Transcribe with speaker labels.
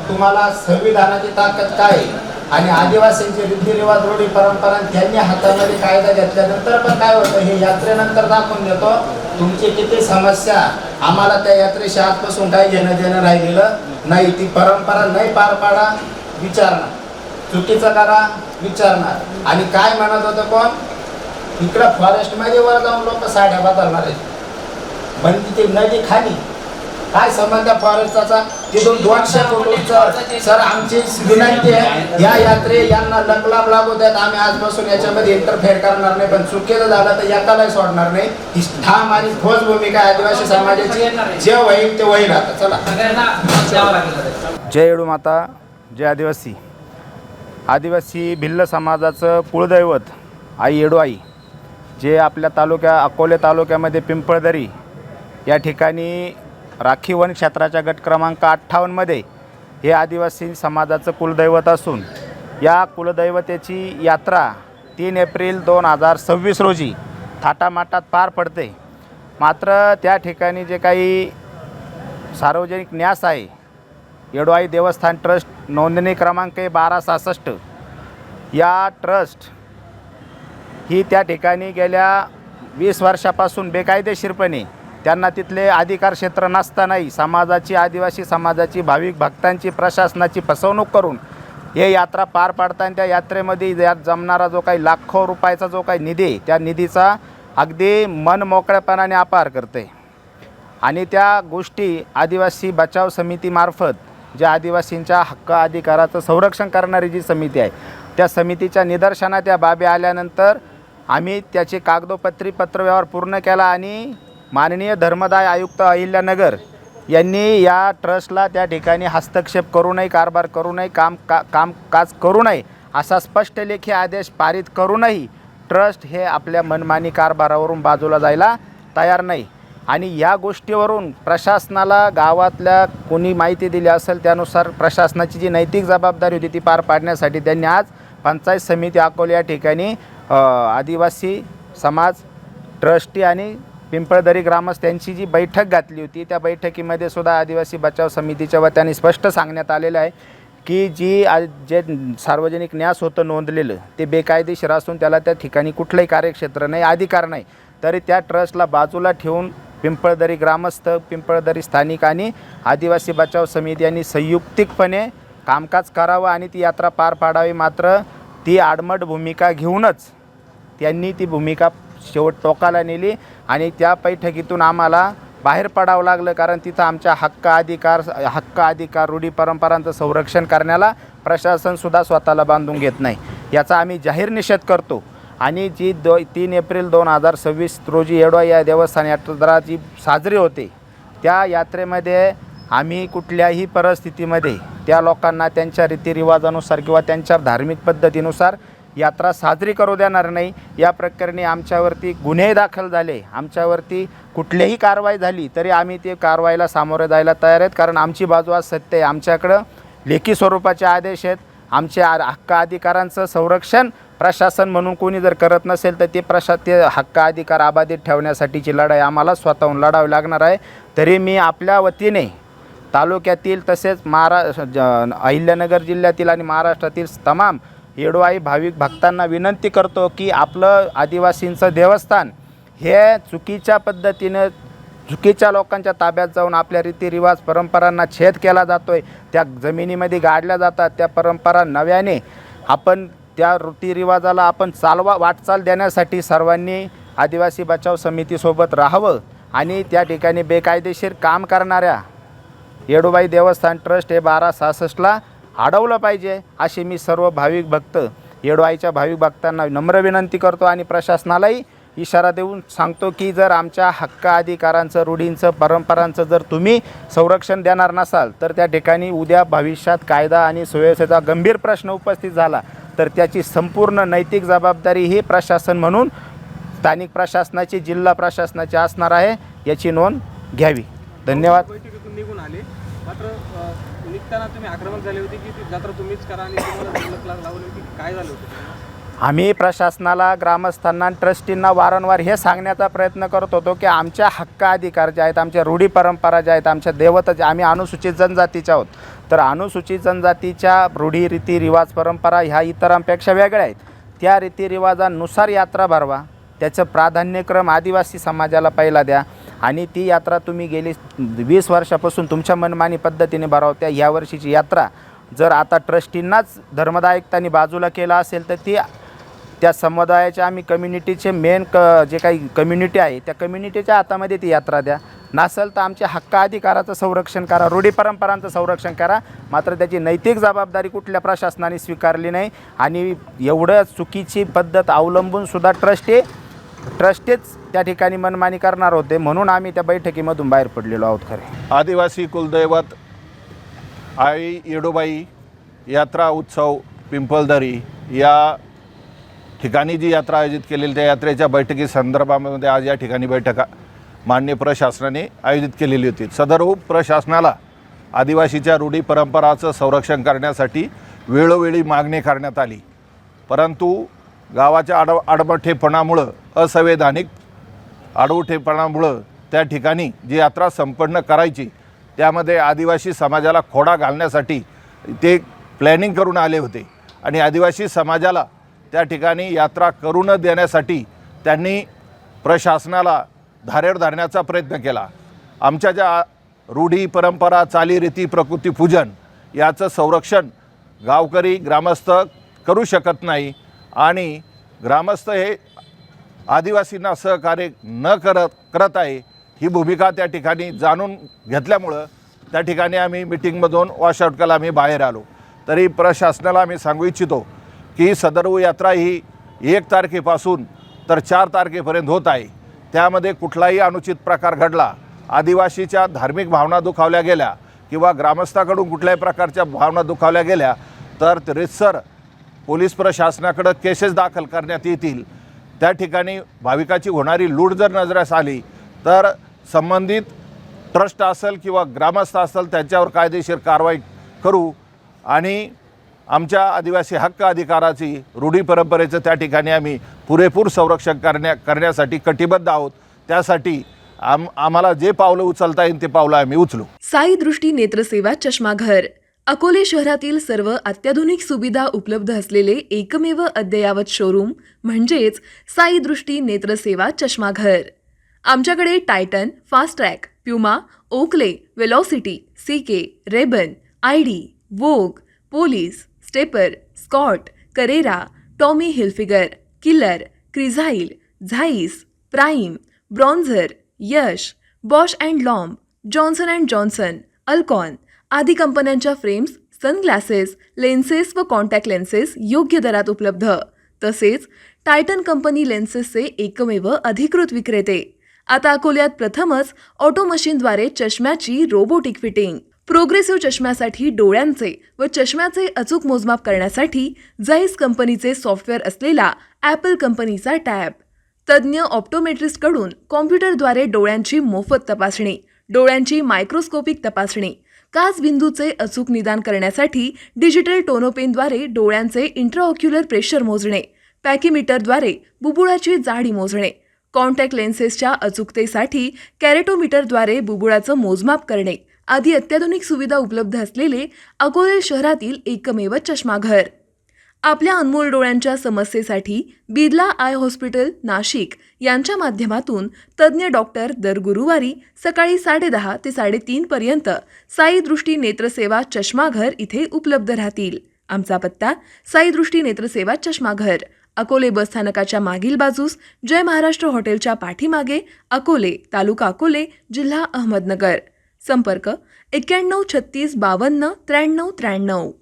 Speaker 1: तुम्हाला संविधानाची ताकद काय आहे आणि आदिवासींचे रीतिरिवाज रूढी परंपरा त्यांनी हातामध्ये कायदा घेतल्यानंतर पण काय होतं हे यात्रेनंतर दाखवून देतो तुमची किती समस्या आम्हाला त्या यात्रेशी आजपासून काही घेणं देणं राहिलेलं नाही. ती परंपरा नाही पार पाडा विचारणार, चुकीचं करा विचारणार. आणि काय म्हणत होतं कोण इकडं फॉरेस्टमध्ये वर जाऊन लोक साड्या बदलणार आहेत पण ती नदी खाली काय संबंध फॉरेस्टचा तिथून 200 कोटी. सर आमची विनंती आहे या यात्रे यांना लकलाभ लागू द्यात. आम्ही आजपासून याच्यामध्ये इंटरफेअर करणार नाही पण चुकीचं झालं तर एकालाही सोडणार नाही. ही ठाम आणि ठोस भूमिका आदिवासी समाजाची जे होईल ते होईल. आता चला
Speaker 2: जय येडू माता जय आदिवासी. आदिवासी भिल्ल समाजाचं कुळदैवत आई येडूआई जे आपल्या अकोले तालुक्यामध्ये पिंपळदरी या ठिकाणी राखी वन क्षेत्राच्या गट क्रमांक 58मध्ये हे आदिवासी समाजाचं कुलदैवत असून या कुलदैवतेची यात्रा 3 एप्रिल 2026 रोजी थाटामाटात पार पडते. मात्र त्या ठिकाणी जे काही सार्वजनिक न्यास आहे येडूआई देवस्थान ट्रस्ट नोंदणी क्रमांक 1266 या ट्रस्ट ही त्या ठिकाणी गेल्या 20 वर्षापासून बेकायदेशीरपणे त्यांना तिथले अधिकार क्षेत्र नसतानाही समाजाची आदिवासी समाजाची भाविक भक्तांची प्रशासनाची फसवणूक करून हे यात्रा पार पाडताना त्या यात्रेमध्ये यात जमणारा जो काही लाखो रुपयाचा जो काही निधी आहे त्या निधीचा अगदी मन मोकळेपणाने अपार करते. आणि त्या गोष्टी आदिवासी बचाव समितीमार्फत ज्या आदिवासींच्या हक्क अधिकाराचं संरक्षण करणारी जी समिती आहे त्या समितीच्या निदर्शनात या बाबी आल्यानंतर आम्ही त्याचे कागदोपत्री पत्रव्यवहार पूर्ण केला आणि माननीय धर्मदाय आयुक्त अहिल्यानगर यांनी या ट्रस्टला त्या ठिकाणी हस्तक्षेप करू नये, कारभार करू नये, कामकाज करू नये असा स्पष्ट लेखी आदेश पारित करूनही ट्रस्ट हे आपल्या मनमानी कारभारावरून बाजूला जायला तयार नाही. आणि या गोष्टीवरून प्रशासनाला गावातल्या कोणी माहिती दिली असेल त्यानुसार प्रशासनाची जी नैतिक जबाबदारी होती ती पार पाडण्यासाठी त्यांनी आज पंचायत समिती अकोले या ठिकाणी आदिवासी समाज ट्रस्टी आणि पिंपळदरी ग्रामस्थांची जी बैठक घातली होती त्या बैठकीमध्ये सुद्धा आदिवासी बचाव समितीच्या वतीने स्पष्ट सांगण्यात आलेलं आहे की जे सार्वजनिक न्यास होतं नोंदलेलं ते बेकायदेशीर असून त्याला त्या ठिकाणी कुठलंही कार्यक्षेत्र नाही, अधिकार नाही. तरी त्या ट्रस्टला बाजूला ठेवून पिंपळदरी ग्रामस्थ, पिंपळदरी स्थानिक आणि आदिवासी बचाव समिती यांनी संयुक्तिकपणे कामकाज करावं आणि ती यात्रा पार पाडावी. मात्र ती आडमट भूमिका घेऊनच त्यांनी ती भूमिका शेवट टोकाला नेली आणि त्या बैठकीतून आम्हाला बाहेर पडावं लागलं. कारण तिथं आमच्या हक्क अधिकार रूढी परंपरांचं संरक्षण करण्याला प्रशासनसुद्धा स्वतःला बांधून घेत नाही. याचा आम्ही जाहीर निषेध करतो. आणि जी 3 एप्रिल 2026 रोजी येडूआई या देवस्थान यात्रा जी साजरी होते त्या यात्रेमध्ये आम्ही कुठल्याही परिस्थितीमध्ये त्या लोकांना त्यांच्या रीतिरिवाजानुसार किंवा त्यांच्या धार्मिक पद्धतीनुसार यात्रा साजरी करू देणार नाही. या प्रकरणी आमच्यावरती गुन्हे दाखल झाले, आमच्यावरती कुठलीही कारवाई झाली तरी आम्ही ते कारवाईला सामोरे जायला तयार आहेत. कारण आमची बाजू आज सत्य आहे. आमच्याकडं लेखी स्वरूपाचे आदेश आहेत. आमचे हक्क अधिकारांचं संरक्षण प्रशासन म्हणून कोणी जर करत नसेल तर ते हक्क अधिकार अबाधित ठेवण्यासाठीची लढाई आम्हाला स्वतःहून लढावी लागणार आहे. तरी मी आपल्या वतीने तालुक्यातील तसेच अहिल्यानगर जिल्ह्यातील आणि महाराष्ट्रातील तमाम येडूआई भाविक भक्तांना विनंती करतो की आपलं आदिवासींचं देवस्थान हे चुकीच्या पद्धतीनं चुकीच्या लोकांच्या ताब्यात जाऊन आपल्या रीतिरिवाज परंपरांना छेद केला जातो आहे. त्या जमिनीमध्ये गाडल्या जातात. त्या परंपरा नव्याने आपण त्या रीतिरिवाजाला आपण वाटचाल देण्यासाठी सर्वांनी आदिवासी बचाव समितीसोबत राहावं आणि त्या ठिकाणी बेकायदेशीर काम करणाऱ्या येडूबाई देवस्थान ट्रस्ट हे 1266ला अडवलं पाहिजे अशी मी सर्व भाविक भक्त येडूआईच्या भाविक भक्तांना नम्र विनंती करतो. आणि प्रशासनालाही इशारा देऊन सांगतो की जर आमच्या हक्क अधिकारांचं रूढींचं परंपरांचं जर तुम्ही संरक्षण देणार नसाल तर त्या ठिकाणी उद्या भविष्यात कायदा आणि सुव्यवस्थेचा गंभीर प्रश्न उपस्थित झाला तर त्याची संपूर्ण नैतिक जबाबदारी ही प्रशासन म्हणून स्थानिक प्रशासनाची, जिल्हा प्रशासनाची असणार आहे. याची नोंद घ्यावी. धन्यवाद.
Speaker 3: बैठकीतून निघून आले मात्र निघताना तुम्ही आक्रमक झाले होते की ती जत्रा तुम्हीच करा आणि तुम्हाला लावली होती, काय झालं होतं?
Speaker 2: आम्ही प्रशासनाला, ग्रामस्थांना, ट्रस्टींना वारंवार हे सांगण्याचा प्रयत्न करत होतो की आमच्या हक्क अधिकार जे आहेत, आमच्या रूढी परंपरा ज्या आहेत, आमच्या देवता जे, आम्ही अनुसूचित जनजातीच्या आहोत, तर अनुसूचित जनजातीच्या रूढी, रीती, रिवाज, परंपरा ह्या इतरांपेक्षा वेगळ्या आहेत. त्या रीतिरिवाजानुसार यात्रा भरवा, त्याचं प्राधान्यक्रम आदिवासी समाजाला पहिला द्या आणि ती यात्रा तुम्ही गेली 20 वर्षापासून तुमच्या मनमानी पद्धतीने भरवत्या. ह्या वर्षीची यात्रा जर आता ट्रस्टींनाच धर्मदायकतानी बाजूला केला असेल तर ती त्या समुदायाच्या, आम्ही कम्युनिटीचे मेन जे काही कम्युनिटी आहे त्या कम्युनिटीच्या हातामध्ये ती यात्रा द्या. नसेल तर आमच्या हक्क अधिकाराचं संरक्षण करा, रूढी परंपरांचं संरक्षण करा. मात्र त्याची नैतिक जबाबदारी कुठल्या प्रशासनाने स्वीकारली नाही आणि एवढं चुकीची पद्धत अवलंबून सुद्धा ट्रस्टेच त्या ठिकाणी मनमानी करणार होते, म्हणून आम्ही त्या बैठकीमधून बाहेर पडलेलो आहोत. खरे
Speaker 4: आदिवासी कुलदैवत आई येडोबाई यात्रा उत्सव पिंपळदरी या ठिकाणी जी यात्रा आयोजित केलेली, त्या यात्रेच्या बैठकी संदर्भामध्ये आज या ठिकाणी बैठका माननीय प्रशासनाने आयोजित केलेली होती. सदर प्रशासनाला आदिवासीच्या रूढी परंपराचं संरक्षण करण्यासाठी वेळोवेळी मागणी करण्यात आली, परंतु गावाच्या आडमठेपणामुळं, असंवैधानिक आडवठेपणामुळं त्या ठिकाणी जी यात्रा संपन्न करायची त्यामध्ये आदिवासी समाजाला खोडा घालण्यासाठी ते प्लॅनिंग करून आले होते आणि आदिवासी समाजाला त्या ठिकाणी यात्रा करू न देण्यासाठी त्यांनी प्रशासनाला धारेवर धरण्याचा प्रयत्न केला. आमच्या ज्या रूढी परंपरा, चालीरीती, प्रकृती पूजन याचं संरक्षण गावकरी, ग्रामस्थ करू शकत नाही आणि ग्रामस्थ हे आदिवासींना सहकार्य न करत आहे ही भूमिका त्या ठिकाणी जाणून घेतल्यामुळं त्या ठिकाणी आम्ही मिटिंगमधून वॉशआउट केला, आम्ही बाहेर आलो. तरी प्रशासनाला आम्ही सांगू इच्छितो की सदर यात्रा ही 1 तारखेपासून तर 4 तारखेपर्यंत होत आहे. त्यामध्ये कुठलाही अनुचित प्रकार घडला, आदिवासीच्या धार्मिक भावना दुखावल्या गेल्या किंवा ग्रामस्थाकडून कुठल्याही प्रकारच्या भावना दुखावल्या गेल्या तर रीतसर पोलीस प्रशासनाकडे केसेस दाखल करण्यात येतील. त्या ठिकाणी भाविकाची होणारी लूट जर नजरेस आली तर संबंधित ट्रस्ट असेल किंवा ग्रामस्थ असेल त्यांच्यावर कायदेशीर कारवाई करू आणि आमच्या आदिवासी हक्क अधिकाराची, रूढी परंपरेचं त्या ठिकाणी आम्ही पुरेपूर संरक्षण करण्यासाठी कटिबद्ध आहोत. त्यासाठी आम्हाला जे पावलं उचलता येईल ते पावलं आम्ही उचलू.
Speaker 5: साई दृष्टी नेत्रसेवा चष्माघर अकोले शहरातील सर्व अत्याधुनिक सुविधा उपलब्ध असलेले एकमेव अद्ययावत शोरूम म्हणजेच साई दृष्टी नेत्रसेवा चष्माघर. आमच्याकडे Titan, Fastrack, Puma, Oakley, Velocity, CK, Ray-Ban, ID, Vogue, Police, Stepper, Scott, Carrera, Tommy Hilfiger, Killer, Crizal, Zeiss, Prime, Bronzer, Yash, Bausch and Lomb, Johnson and Johnson, Alcon आदी कंपन्यांच्या फ्रेम्स, सनग्लासेस, लेन्सेस व contact lenses योग्य दरात उपलब्ध. तसेच Titan company लेन्सेसचे एकमेव अधिकृत विक्रेते. आता अकोल्यात प्रथमच ऑटो मशीनद्वारे चष्म्याची रोबोटिक फिटिंग. प्रोग्रेसिव्ह चष्म्यासाठी डोळ्यांचे व चष्म्याचे अचूक मोजमाप करण्यासाठी जाईस कंपनीचे सॉफ्टवेअर असलेला ॲपल कंपनीचा टॅब. तज्ज्ञ ऑप्टोमेट्रिस्टकडून कॉम्प्युटरद्वारे डोळ्यांची मोफत तपासणी, डोळ्यांची मायक्रोस्कोपिक तपासणी, काच बिंदूचे अचूक निदान करण्यासाठी डिजिटल टोनोपेनद्वारे डोळ्यांचे इंट्राऑक्युलर प्रेशर मोजणे, पॅकीमीटरद्वारे बुबुळाची जाडी मोजणे, कॉन्टॅक्ट लेन्सेसच्या अचूकतेसाठी कॅरेटोमीटरद्वारे बुबुळाचं मोजमाप करणे आदी अत्याधुनिक सुविधा उपलब्ध असलेले अकोले शहरातील एकमेव चष्माघर. आपल्या अनमोल डोळ्यांच्या समस्येसाठी बिर्ला आय हॉस्पिटल नाशिक यांच्या माध्यमातून तज्ज्ञ डॉक्टर दर गुरुवारी सकाळी 10:30 ते 3:30 पर्यंत साई दृष्टी नेत्रसेवा चष्माघर इथे उपलब्ध राहतील. आमचा पत्ता साई दृष्टी नेत्रसेवा चष्माघर, अकोले बसस्थानकाच्या मागील बाजूस, जय महाराष्ट्र हॉटेलच्या पाठीमागे, अकोले, तालुका अकोले, जिल्हा अहमदनगर. संपर्क 91 36 52 93 93.